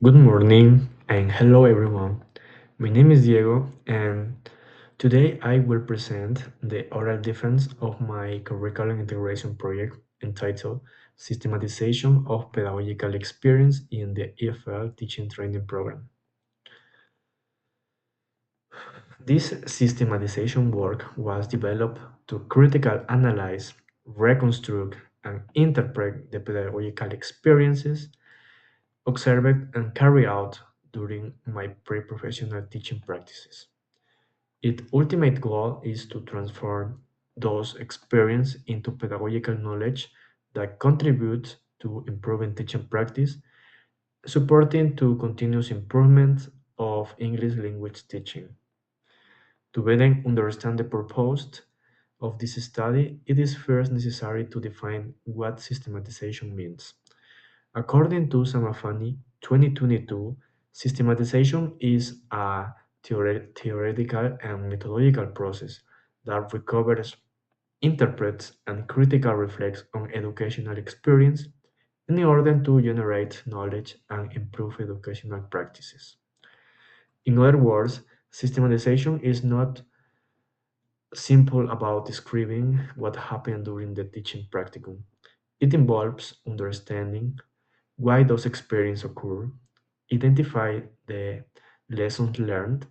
Good morning and hello everyone. My name is Diego and today I will present the oral defense of my curriculum integration project entitled Systematization of Pedagogical Experience in the EFL Teaching Training Program. This systematization work was developed to critically analyze, reconstruct, and interpret the pedagogical experiences observed and carried out during my pre-professional teaching practices. Its ultimate goal is to transform those experiences into pedagogical knowledge that contributes to improving teaching practice, supporting to continuous improvement of English language teaching. To better understand the purpose of this study, it is first necessary to define what systematization means. According to Samafani 2022, systematization is a theoretical and methodological process that recovers, interprets, and critically reflects on educational experience in order to generate knowledge and improve educational practices. In other words, systematization is not simple about describing what happened during the teaching practicum. It involves understanding why those experiences occur, identify the lessons learned,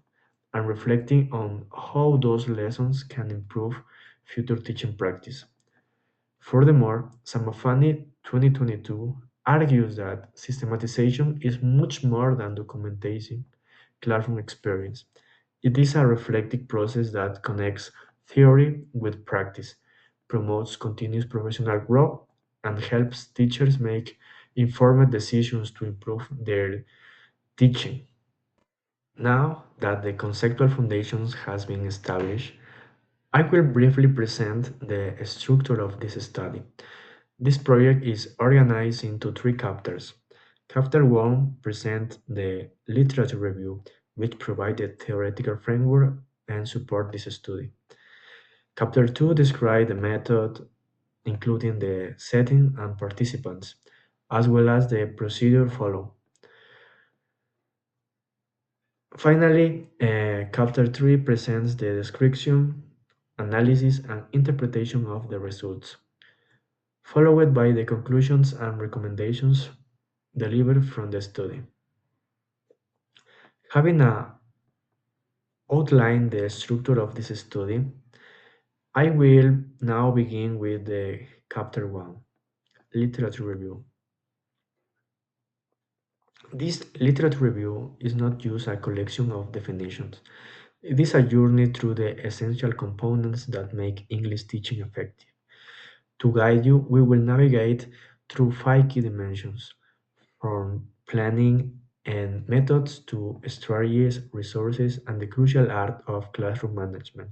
and reflecting on how those lessons can improve future teaching practice. Furthermore, Samafani 2022 argues that systematization is much more than documenting classroom experience. It is a reflective process that connects theory with practice, promotes continuous professional growth, and helps teachers make informed decisions to improve their teaching. Now that the conceptual foundations has been established, I will briefly present the structure of this study. This project is organized into three chapters. Chapter 1 presents the literature review, which provides a theoretical framework and support this study. Chapter 2 describes the method, including the setting and participants, as well as the procedure followed. Finally, Chapter 3 presents the description, analysis, and interpretation of the results, followed by the conclusions and recommendations delivered from the study. Having outlined the structure of this study, I will now begin with the Chapter 1, Literature Review. This literature review is not just a collection of definitions. It is a journey through the essential components that make English teaching effective. To guide you, we will navigate through five key dimensions, from planning and methods to strategies, resources, and the crucial art of classroom management,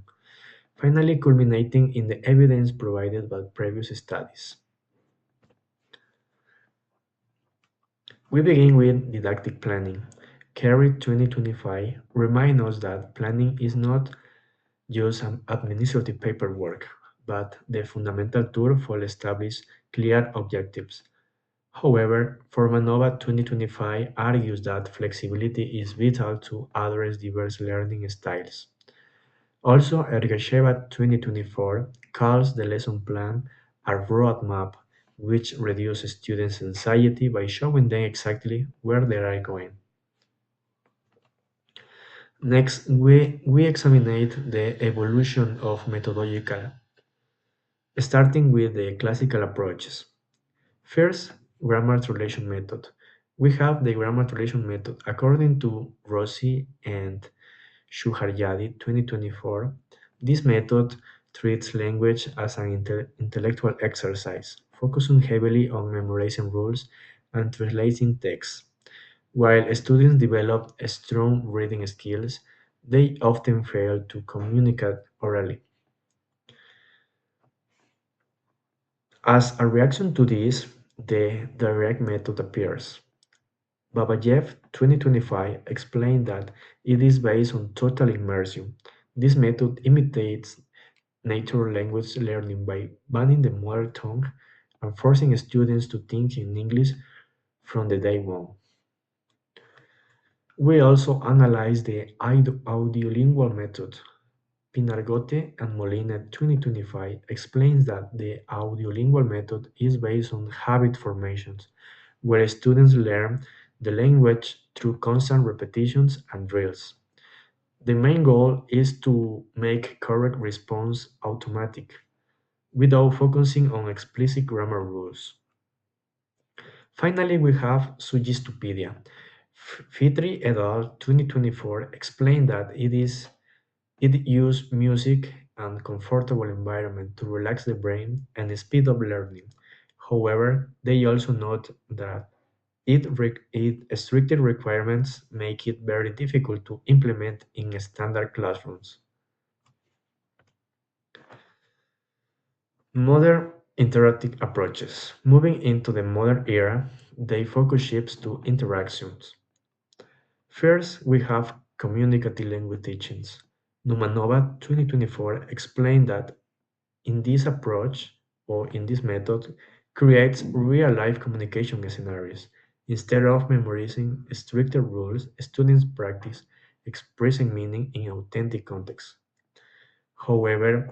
finally culminating in the evidence provided by previous studies. We begin with didactic planning. Carey 2025 reminds us that planning is not just an administrative paperwork, but the fundamental tool for establishing clear objectives. However, Formanova 2025 argues that flexibility is vital to address diverse learning styles. Also, Ergasheva 2024 calls the lesson plan a roadmap which reduces students' anxiety by showing them exactly where they are going. Next, we examine the evolution of methodological, starting with the classical approaches. First, grammar translation method. We have the grammar translation method. According to Rossi and Shuharyadi 2024, this method treats language as an intellectual exercise, focusing heavily on memorizing rules and translating text. While students develop strong reading skills, they often fail to communicate orally. As a reaction to this, the direct method appears. Babayev 2025 explained that it is based on total immersion. This method imitates natural language learning by banning the mother tongue and forcing students to think in English from the day one. We also analyze the audiolingual method. Pinargote and Molina 2025 explains that the audiolingual method is based on habit formations, where students learn the language through constant repetitions and drills. The main goal is to make correct response automatic without focusing on explicit grammar rules. Finally, we have Sugistopedia. Fitri et al. 2024 explained that it uses music and comfortable environment to relax the brain and speed up learning. However, they also note that it stricter requirements make it very difficult to implement in standard classrooms. Modern interactive approaches. Moving into the modern era, they focus shifts to interactions. First, we have communicative language teachings. Numanova 2024 explained that in this approach or in this method creates real-life communication scenarios. Instead of memorizing stricter rules, students practice expressing meaning in authentic context. However,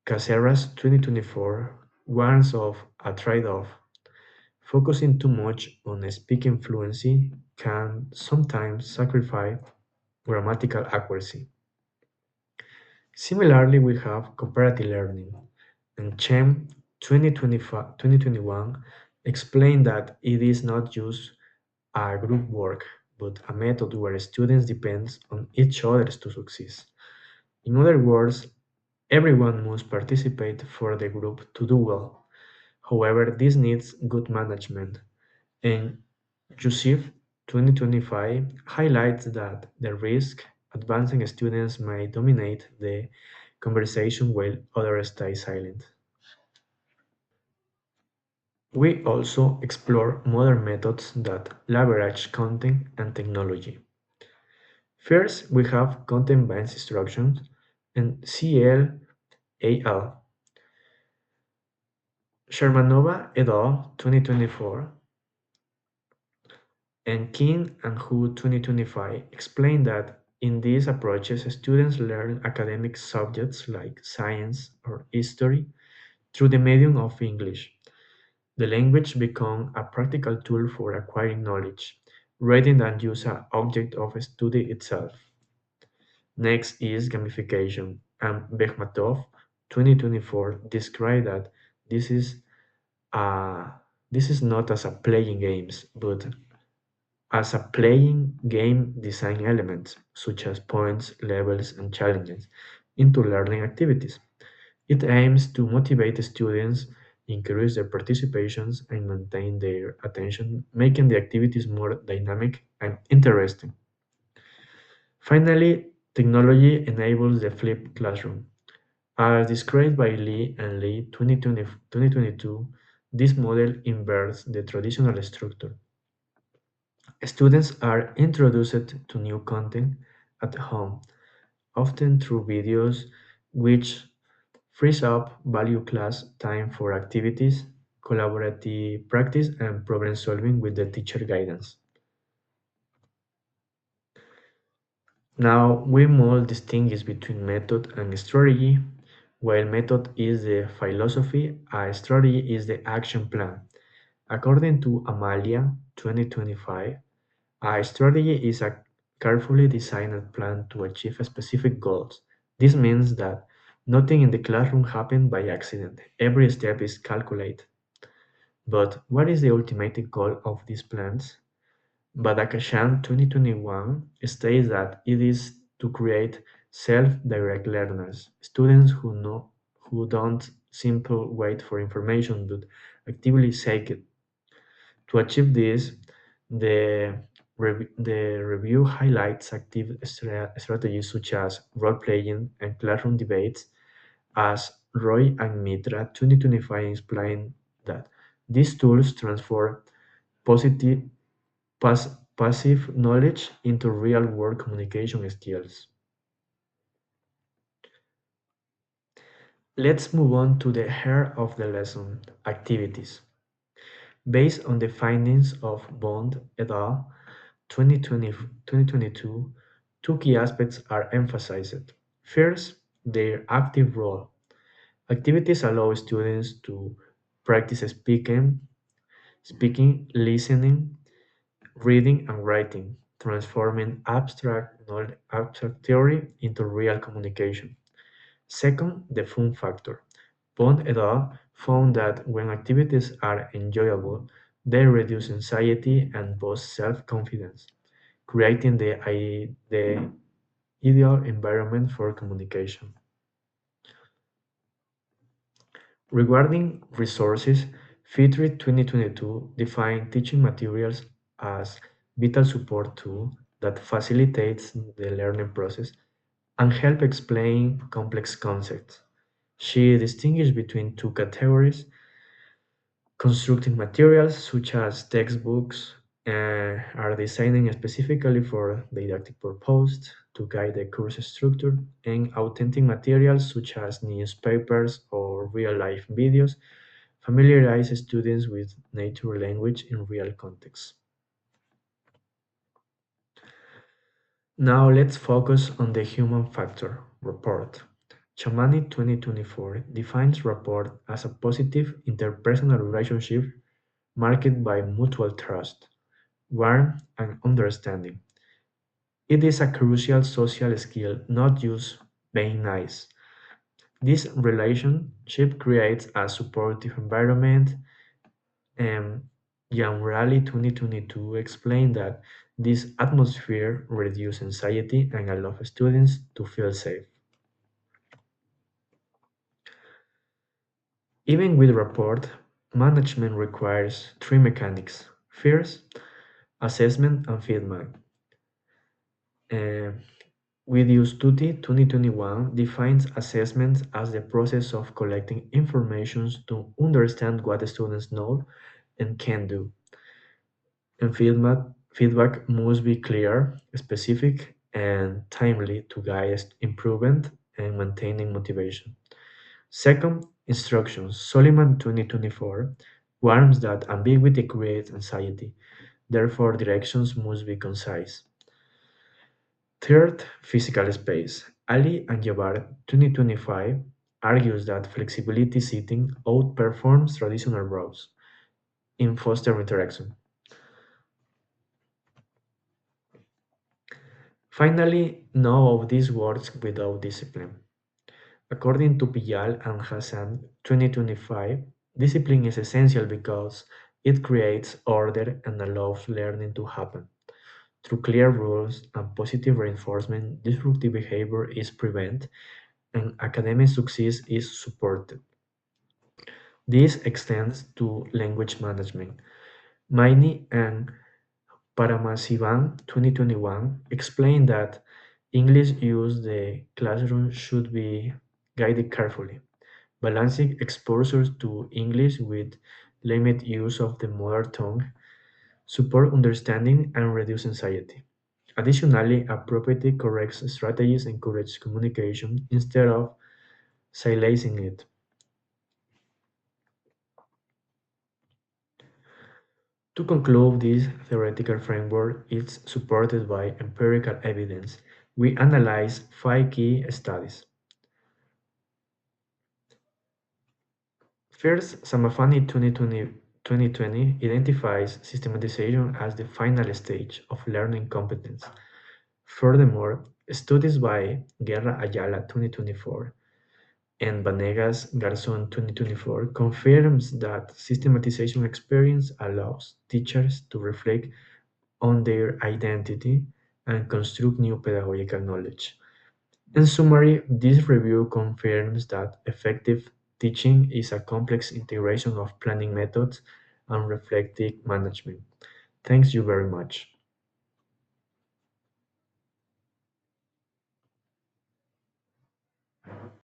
Caceres 2024 warns of a trade-off. Focusing too much on speaking fluency can sometimes sacrifice grammatical accuracy. Similarly, we have comparative learning, and Chen 2021 explained that it is not just a group work, but a method where students depend on each other to succeed. In other words, everyone must participate for the group to do well. However, this needs good management, and Yusuf 2025 highlights that the risk advancing students may dominate the conversation while others stay silent. We also explore modern methods that leverage content and technology. First, we have content-based instructions and CLAL. Shermanova et al. 2024 and King and Hu 2025 explain that in these approaches, students learn academic subjects like science or history through the medium of English. The language becomes a practical tool for acquiring knowledge, rather than just an object of study itself. Next is gamification, and Bekhmatov 2024 described that this is uh, this is not as a playing games, but as a playing game design elements such as points, levels, and challenges into learning activities. It aims to motivate students, increase their participations, and maintain their attention, making the activities more dynamic and interesting. Finally, technology enables the flipped classroom. As described by Lee and Lee 2022, this model inverts the traditional structure. Students are introduced to new content at home, often through videos, which frees up value class time for activities, collaborative practice, and problem solving with the teacher guidance. Now, we must distinguish between method and strategy. While method is the philosophy, a strategy is the action plan. According to Amalia 2025, a strategy is a carefully designed plan to achieve specific goals. This means that nothing in the classroom happened by accident. Every step is calculated. But what is the ultimate goal of these plans? Badakashan 2021 states that it is to create self-direct learners, students who don't simply wait for information but actively seek it. To achieve this, the review highlights active strategies such as role-playing and classroom debates, as Roy and Mitra 2025 explain that these tools transform positive, passive knowledge into real-world communication skills. Let's move on to the heart of the lesson, activities. Based on the findings of Bond et al. 2022, two key aspects are emphasized. First, their active role. Activities allow students to practice speaking, listening, reading, and writing, transforming abstract theory into real communication. Second, the fun factor. Bond et al. Found that when activities are enjoyable, they reduce anxiety and boost self-confidence, creating the ideal environment for communication. Regarding resources, FITRI 2022 defined teaching materials as vital support tool that facilitates the learning process and help explain complex concepts. She distinguished between two categories: constructing materials, such as textbooks, are designed specifically for didactic purposes to guide the course structure, and authentic materials, such as newspapers or real-life videos, familiarize students with nature language in real context. Now let's focus on the human factor report. Chamani 2024 defines rapport as a positive interpersonal relationship marked by mutual trust, warmth, and understanding. It is a crucial social skill, not just being nice. This relationship creates a supportive environment, and Young Rally 2022 explained that this atmosphere reduces anxiety and allows students to feel safe. Even with report, management requires three mechanics. First, assessment and feedback. Uh, Video Study 2021 defines assessments as the process of collecting information to understand what students know and can do. And feedback must be clear, specific, and timely to guide improvement and maintaining motivation. Second, instructions. Soliman 2024 warns that ambiguity creates anxiety. Therefore, directions must be concise. Third, physical space. Ali and Jabbar 2025 argues that flexibility seating outperforms traditional routes in foster interaction. Finally, none of this works without discipline. According to Piyal and Hassan 2025, discipline is essential because it creates order and allows learning to happen. Through clear rules and positive reinforcement, disruptive behavior is prevented and academic success is supported. This extends to language management. Maini and Paramasivan 2021 explained that English use the classroom should be guided carefully, balancing exposure to English with limited use of the mother tongue, support understanding and reduce anxiety. Additionally, appropriate correct strategies encourage communication instead of silencing it. To conclude, this theoretical framework is supported by empirical evidence. We analyze five key studies. First, Samafani 2020 identifies systematization as the final stage of learning competence. Furthermore, studies by Guerra Ayala 2024 and Vanegas Garzón 2024 confirms that systematization experience allows teachers to reflect on their identity and construct new pedagogical knowledge. In summary, this review confirms that effective teaching is a complex integration of planning methods and reflective management. Thanks you very much.